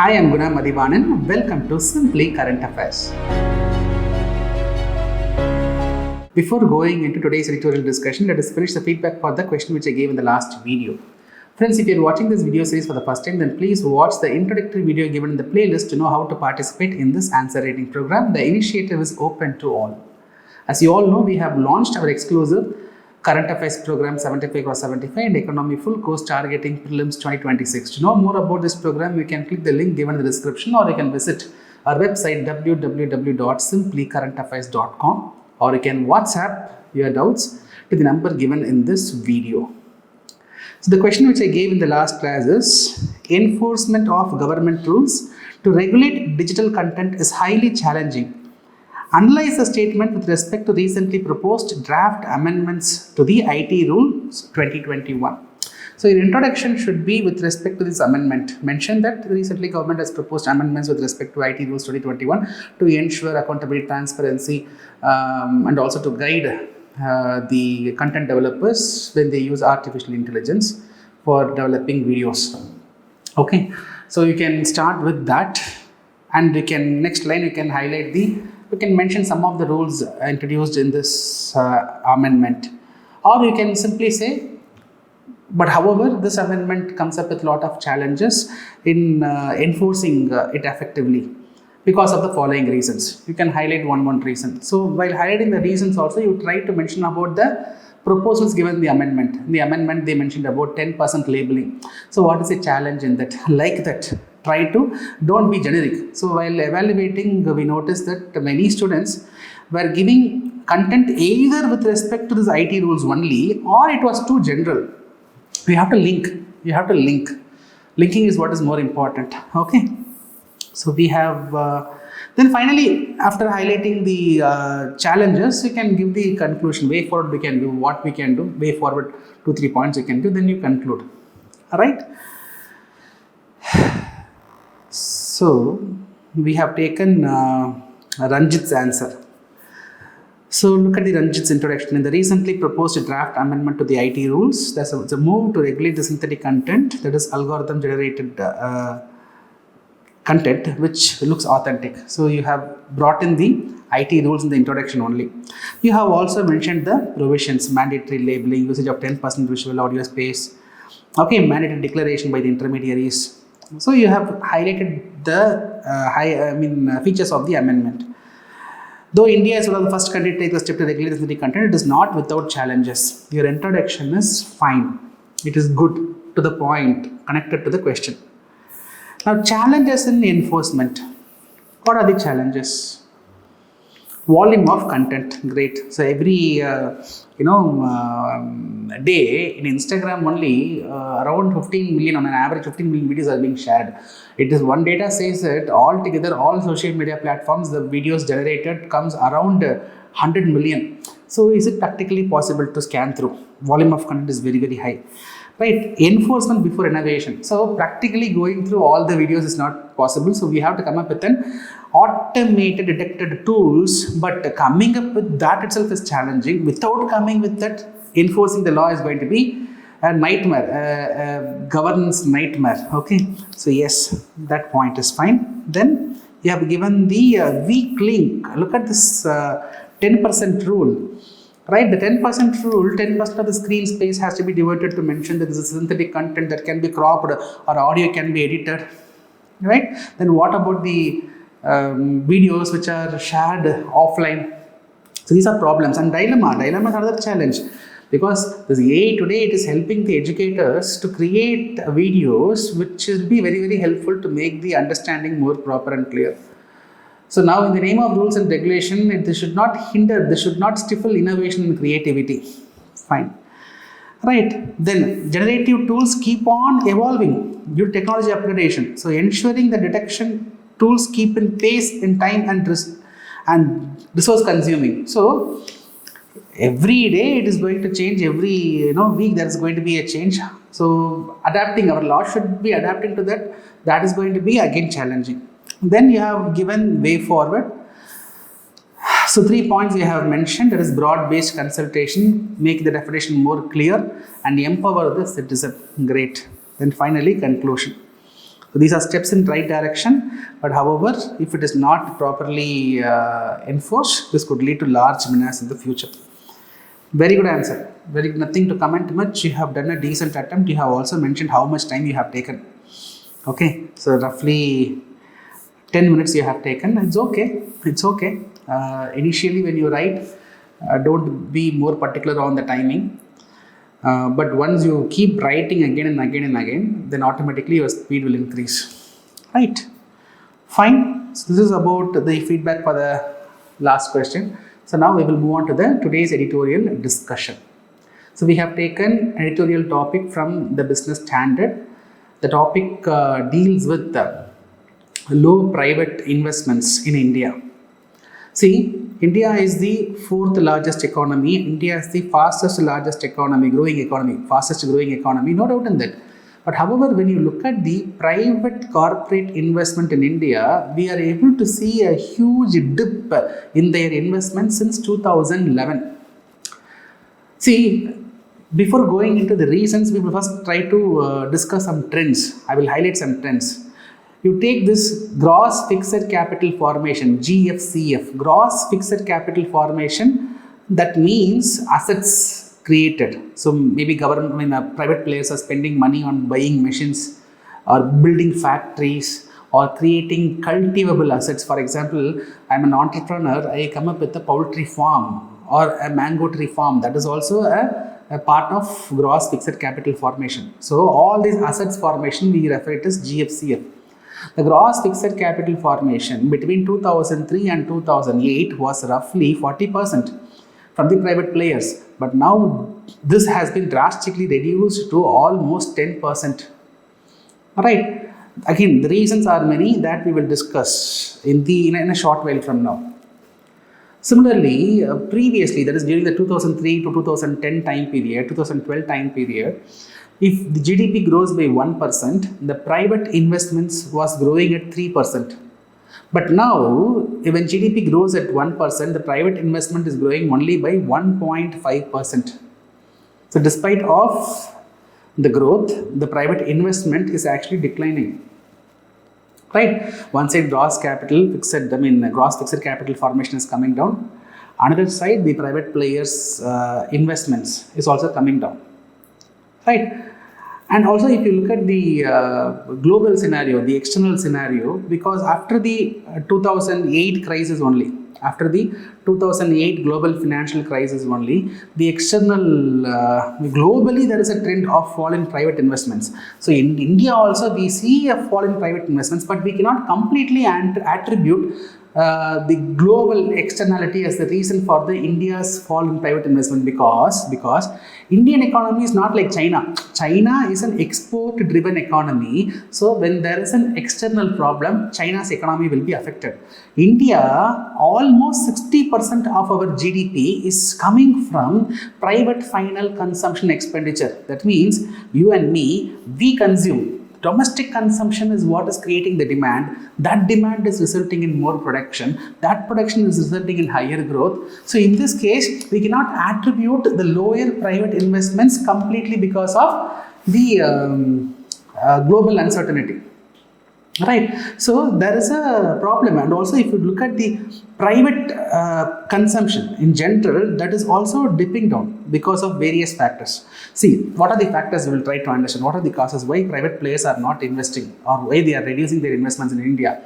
Hi, I'm Guna Mathivanan. Welcome to Simply Current Affairs. Before going into today's editorial discussion, let us finish the feedback for the question which I gave in the last video. Friends, if you're watching this video series for the first time, then please watch the introductory video given in the playlist to know how to participate in this answer rating program. The initiative is open to all. As you all know, we have launched our exclusive Current Affairs program 75x75 and Economy Full Course targeting prelims 2026. To know more about this program, you can click the link given in the description, or you can visit our website www.simplycurrentaffairs.com, or you can WhatsApp your doubts to the number given in this video. So the question which I gave in the last class is: enforcement of government rules to regulate digital content is highly challenging. Analyze the statement with respect to recently proposed draft amendments to the IT Rules 2021. So your introduction should be with respect to this amendment. Mention that recently government has proposed amendments with respect to IT Rules 2021 to ensure accountability, transparency, and also to guide the content developers when they use artificial intelligence for developing videos. Okay, so you can start with that, and you can next line you can highlight you can mention some of the rules introduced in this amendment, or you can simply say, but however, this amendment comes up with a lot of challenges in enforcing it effectively because of the following reasons. You can highlight one reason. So while highlighting the reasons also, you try to mention about the proposals given in the amendment. In the amendment, they mentioned about 10% labeling. So what is the challenge in that? Like that, try to don't be generic. So while evaluating, we noticed that many students were giving content either with respect to this IT rules only, or it was too general. We have to link. You have to link. Linking is what is more important. Okay. So we have then finally, after highlighting the challenges, you can give the conclusion. Way forward we can do, what we can do. Way forward 2-3 points you can do. Then you conclude. All right. So we have taken Ranjit's answer. So look at the Ranjit's introduction. In the recently proposed draft amendment to the IT rules, there's a move to regulate the synthetic content, that is algorithm generated content which looks authentic. So you have brought in the IT rules in the introduction only. You have also mentioned the provisions: mandatory labeling, usage of 10% visual audio space, okay, mandatory declaration by the intermediaries. So you have highlighted the features of the amendment. Though India is one of the first country to take the step to regulate the synthetic content, it is not without challenges. Your introduction is fine. It is good, to the point, connected to the question. Now, challenges in enforcement. What are the challenges? Volume of content, great. So every day in Instagram only around 15 million, on an average 15 million videos are being shared. It is one data says that altogether all social media platforms, the videos generated comes around 100 million. So is it practically possible to scan through? Volume of content is very high. Right, enforcement before innovation. So practically going through all the videos is not possible. So we have to come up with an automated detected tools, but coming up with that itself is challenging. Without coming with that, enforcing the law is going to be a nightmare, a governance nightmare. Okay, so yes, that point is fine. Then you have given the weak link. Look at this 10% rule. Right, the 10% rule, 10% of the screen space has to be devoted to mention that this is synthetic content that can be cropped or audio can be edited. Right, then what about the videos which are shared offline? So these are problems. And dilemma is another challenge, because this AI today, it is helping the educators to create videos which will be very helpful to make the understanding more proper and clear. So now, in the name of rules and regulation, this should not hinder, this should not stifle innovation and creativity. Fine. Right. Then generative tools keep on evolving due to technology upgradation. So ensuring the detection tools keep in pace in time and resource consuming. So every day it is going to change. Every week there is going to be a change. So adapting, our law should be adapting to that. That is going to be again challenging. Then you have given way forward. So 3 points you have mentioned, that is broad-based consultation, make the definition more clear and empower the citizen. Great. Then finally conclusion. So these are steps in right direction, but however, if it is not properly enforced, this could lead to large menace in the future. Very good answer. Very nothing to comment much. You have done a decent attempt. You have also mentioned how much time you have taken. Okay, so roughly 10 minutes you have taken. It's okay. It's okay. Initially, when you write, don't be more particular on the timing. But once you keep writing again and again and again, then automatically your speed will increase. Right? Fine. So this is about the feedback for the last question. So now we will move on to the today's editorial discussion. So we have taken editorial topic from the Business Standard. The topic deals with low private investments in India. See, India is the fourth largest economy. India is the fastest growing economy, no doubt in that. But however, when you look at the private corporate investment in India, we are able to see a huge dip in their investment since 2011. See, before going into the reasons, we will first try to discuss some trends. I will highlight some trends. You take this gross fixed capital formation, GFCF, gross fixed capital formation, that means assets created. So maybe private players are spending money on buying machines or building factories or creating cultivable assets. For example, I'm an entrepreneur, I come up with a poultry farm or a mango tree farm. That is also a part of gross fixed capital formation. So all these assets formation we refer it as GFCF. The gross fixed capital formation between 2003 and 2008 was roughly 40% from the private players. But now this has been drastically reduced to almost 10%. Alright, again the reasons are many that we will discuss in a short while from now. Similarly, previously, that is during the 2003 to 2010 time period, 2012 time period, if the GDP grows by 1%, the private investments was growing at 3%. But now, when GDP grows at 1%, the private investment is growing only by 1.5%. So despite of the growth, the private investment is actually declining. Right? One side gross fixed capital formation is coming down. Another side, the private players' investments is also coming down. Right? And also, if you look at the global scenario, the external scenario, because after the 2008 crisis only, after the 2008 global financial crisis only, the external, globally there is a trend of fall in private investments. So in India also we see a fall in private investments, but we cannot completely attribute the global externality as the reason for the India's fall in private investment because Indian economy is not like China. China is an export-driven economy. So when there is an external problem, China's economy will be affected. India, almost 60% of our GDP is coming from private final consumption expenditure. That means you and me, we consume. Domestic consumption is what is creating the demand. That demand is resulting in more production. That production is resulting in higher growth. So in this case, we cannot attribute the lower private investments completely because of the global uncertainty. Right. So there is a problem. And also if you look at the private consumption in general, that is also dipping down because of various factors. See, what are the factors we will try to understand? What are the causes why private players are not investing or why they are reducing their investments in India?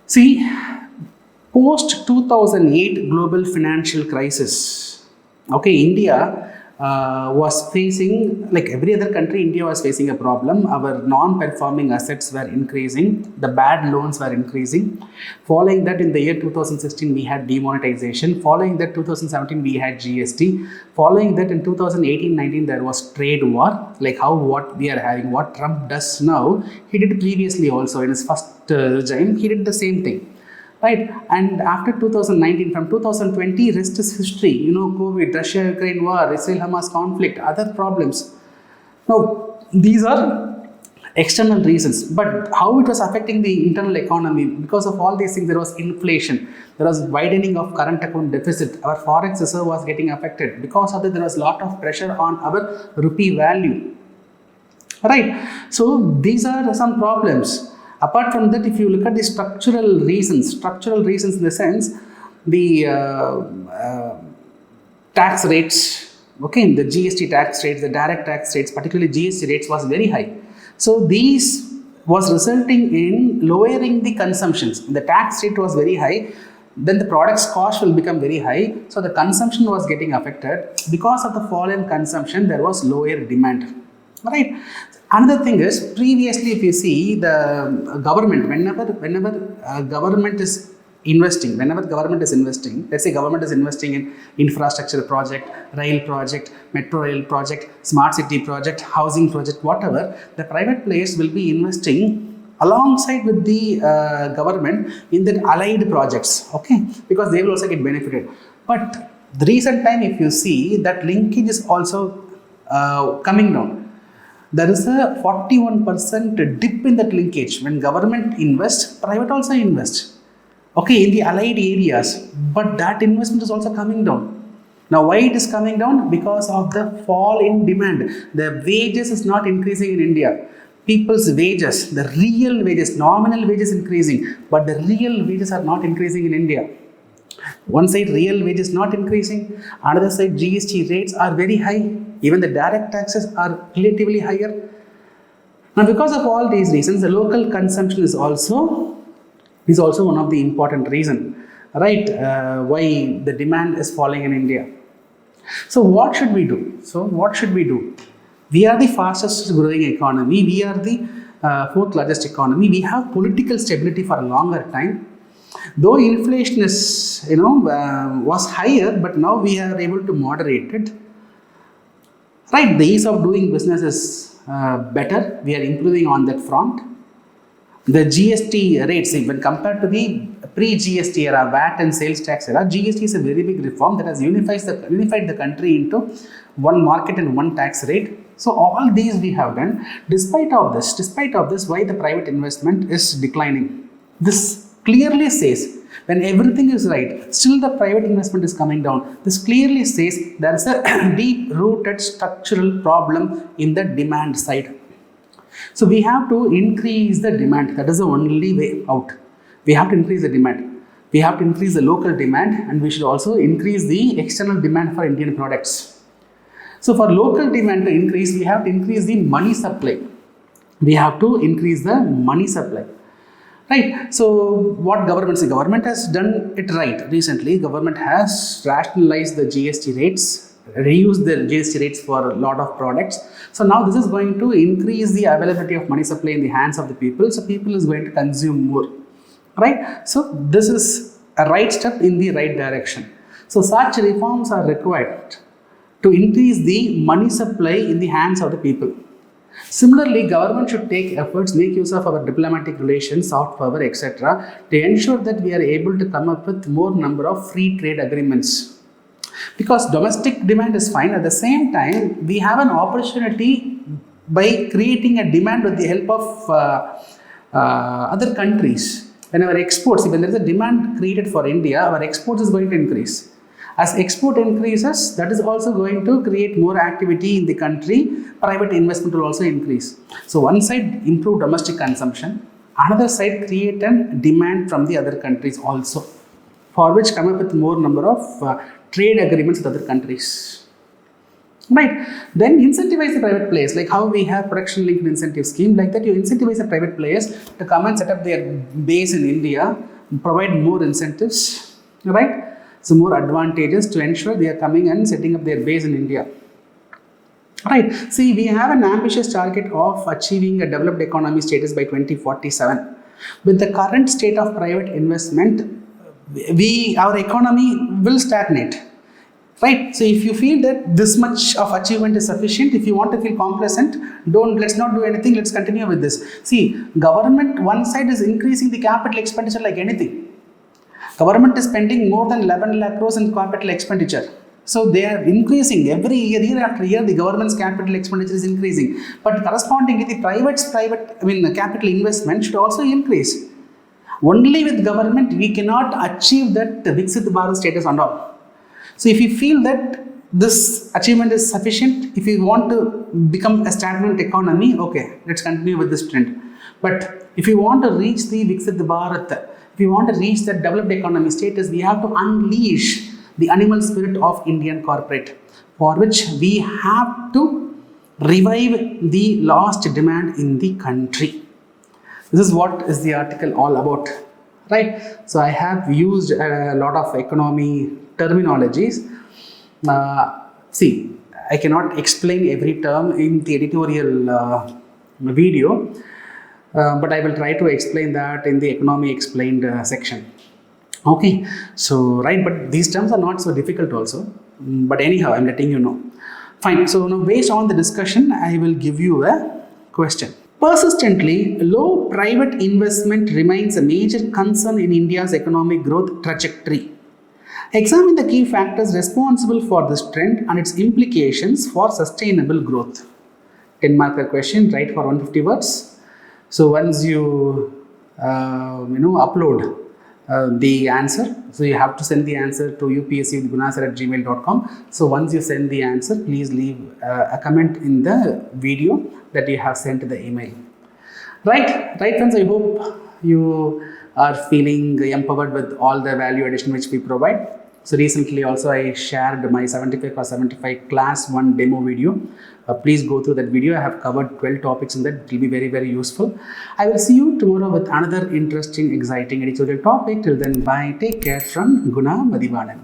See, post 2008 global financial crisis, okay, India was facing, like every other country, India was facing a problem. Our non-performing assets were increasing, the bad loans were increasing. Following that, in the year 2016, we had demonetization. Following that, 2017, we had GST. Following that, in 2018-19, there was trade war, like what we are having, what Trump does now, he did previously also in his first regime, he did the same thing. Right, and after 2019, from 2020, rest is history. COVID, Russia-Ukraine war, Israel-Hamas conflict, other problems. Now, these are external reasons, but how it was affecting the internal economy? Because of all these things, there was inflation, there was widening of current account deficit, our forex reserve was getting affected. Because of that, there was a lot of pressure on our rupee value. right? So these are some problems. Apart from that, if you look at the structural reasons in the sense, the tax rates, okay, the GST tax rates, the direct tax rates, particularly GST rates was very high. So these was resulting in lowering the consumptions. The tax rate was very high, then the product's cost will become very high, so the consumption was getting affected. Because of the fall in consumption, there was lower demand, right? Another thing is, previously if you see the government, whenever government is investing, let's say government is investing in infrastructure project, rail project, metro rail project, smart city project, housing project, whatever, the private players will be investing alongside with the government in the allied projects, okay, because they will also get benefited. But the recent time, if you see, that linkage is also coming down. There is a 41% dip in that linkage. When government invests, private also invests, okay, in the allied areas, but that investment is also coming down. Now why it is coming down? Because of the fall in demand. The wages is not increasing in India. People's wages, the real wages, nominal wages increasing, but the real wages are not increasing in India. One side real wage is not increasing, another side GST rates are very high, even the direct taxes are relatively higher. Now because of all these reasons, the local consumption is also one of the important reasons, right, why the demand is falling in India. So what should we do? We are the fastest growing economy, we are the fourth largest economy, we have political stability for a longer time. Though inflation is, was higher, but now we are able to moderate it. Right, the ease of doing business is better. We are improving on that front. The GST rates, when compared to the pre-GST era, VAT and sales tax era, GST is a very big reform that has unified the country into one market and one tax rate. So all these we have done. Despite of this, why the private investment is declining? This clearly says, when everything is right, still the private investment is coming down. This clearly says there is a deep-rooted structural problem in the demand side. So we have to increase the demand. That is the only way out. We have to increase the demand. We have to increase the local demand, and we should also increase the external demand for Indian products. So for local demand to increase, we have to increase the money supply. Right. So what government has done it right recently. Government has rationalized the GST rates, reused the GST rates for a lot of products. So now this is going to increase the availability of money supply in the hands of the people. So people is going to consume more. Right. So this is a right step in the right direction. So such reforms are required to increase the money supply in the hands of the people. Similarly, government should take efforts, make use of our diplomatic relations, soft power, etc., to ensure that we are able to come up with more number of free trade agreements. Because domestic demand is fine, at the same time, we have an opportunity by creating a demand with the help of other countries. When our exports, when there is a demand created for India, our exports is going to increase. As export increases, that is also going to create more activity in the country. Private investment will also increase. So one side improve domestic consumption, another side create a demand from the other countries also, for which come up with more number of trade agreements with other countries. Right. Then incentivize the private players, like how we have production linked incentive scheme, like that you incentivize the private players to come and set up their base in India, provide more incentives, right? So more advantages to ensure they are coming and setting up their base in India. Right. See, we have an ambitious target of achieving a developed economy status by 2047. With the current state of private investment, our economy will stagnate. Right. So if you feel that this much of achievement is sufficient, if you want to feel complacent, let's not do anything, let's continue with this. See, government one side is increasing the capital expenditure like anything. Government is spending more than 11 lakh crores in capital expenditure. So they are increasing every year after year, the government's capital expenditure is increasing. But correspondingly, the capital investment should also increase. Only with government, we cannot achieve that Viksit Bharat status and all. So if you feel that this achievement is sufficient. If you want to become a stagnant economy, okay, let's continue with this trend. But if you want to reach the Viksit Bharat, if you want to reach the developed economy status, we have to unleash the animal spirit of Indian corporate, for which we have to revive the lost demand in the country. This is what is the article all about, right? So I have used a lot of economy terminologies. See, I cannot explain every term in the editorial video, but I will try to explain that in the economy explained section. Okay, so right, but these terms are not so difficult also. But anyhow, I'm letting you know. Fine. So now, based on the discussion, I will give you a question. Persistently, low private investment remains a major concern in India's economic growth trajectory. Examine the key factors responsible for this trend and its implications for sustainable growth. 10-marker question, write for 150 words. So once you upload the answer, so you have to send the answer to UPSC with gunasir@gmail.com. So once you send the answer, please leave a comment in the video that you have sent to the email. Right friends, I hope you are feeling empowered with all the value addition which we provide. So recently also I shared my 75x75 class 1 demo video. Please go through that video. I have covered 12 topics in that. It will be very, very useful. I will see you tomorrow with another interesting, exciting editorial topic. Till then, bye. Take care from Guna Mathivanan.